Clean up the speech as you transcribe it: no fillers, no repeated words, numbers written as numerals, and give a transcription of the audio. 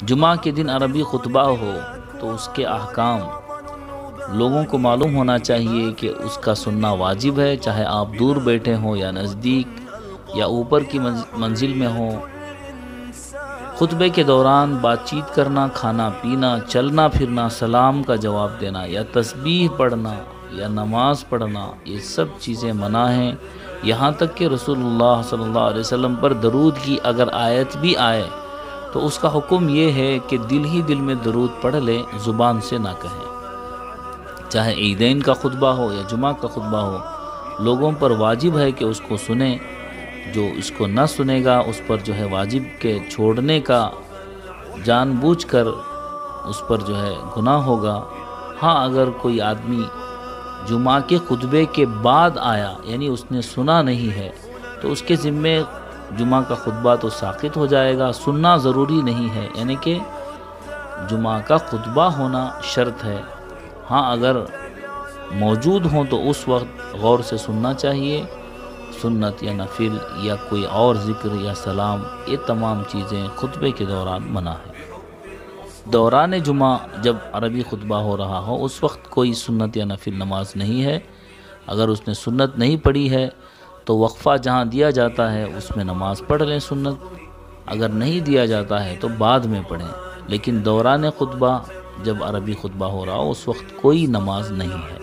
جمعہ کے دن عربی خطبہ ہو تو اس کے احکام لوگوں کو معلوم ہونا چاہیے کہ اس کا سننا واجب ہے، چاہے آپ دور بیٹھے ہوں یا نزدیک یا اوپر کی منزل میں ہوں۔ خطبے کے دوران بات چیت کرنا، کھانا پینا، چلنا پھرنا، سلام کا جواب دینا یا تسبیح پڑھنا یا نماز پڑھنا، یہ سب چیزیں منع ہیں۔ یہاں تک کہ رسول اللہ صلی اللہ علیہ وسلم پر درود کی اگر آیت بھی آئے تو اس کا حکم یہ ہے کہ دل ہی دل میں درود پڑھ لیں، زبان سے نہ کہیں۔ چاہے عیدین کا خطبہ ہو یا جمعہ کا خطبہ ہو، لوگوں پر واجب ہے کہ اس کو سنیں۔ جو اس کو نہ سنے گا اس پر جو ہے واجب کے چھوڑنے کا جان بوجھ کر اس پر جو ہے گناہ ہوگا۔ ہاں، اگر کوئی آدمی جمعہ کے خطبے کے بعد آیا، یعنی اس نے سنا نہیں ہے، تو اس کے ذمے جمعہ کا خطبہ تو ساقط ہو جائے گا، سننا ضروری نہیں ہے، یعنی کہ جمعہ کا خطبہ ہونا شرط ہے۔ ہاں، اگر موجود ہوں تو اس وقت غور سے سننا چاہیے۔ سنت یا نفل یا کوئی اور ذکر یا سلام، یہ تمام چیزیں خطبے کے دوران منع ہے۔ دوران جمعہ جب عربی خطبہ ہو رہا ہو اس وقت کوئی سنت یا نفل نماز نہیں ہے۔ اگر اس نے سنت نہیں پڑھی ہے تو وقفہ جہاں دیا جاتا ہے اس میں نماز پڑھ لیں سنت، اگر نہیں دیا جاتا ہے تو بعد میں پڑھیں، لیکن دوران خطبہ جب عربی خطبہ ہو رہا ہو اس وقت کوئی نماز نہیں ہے۔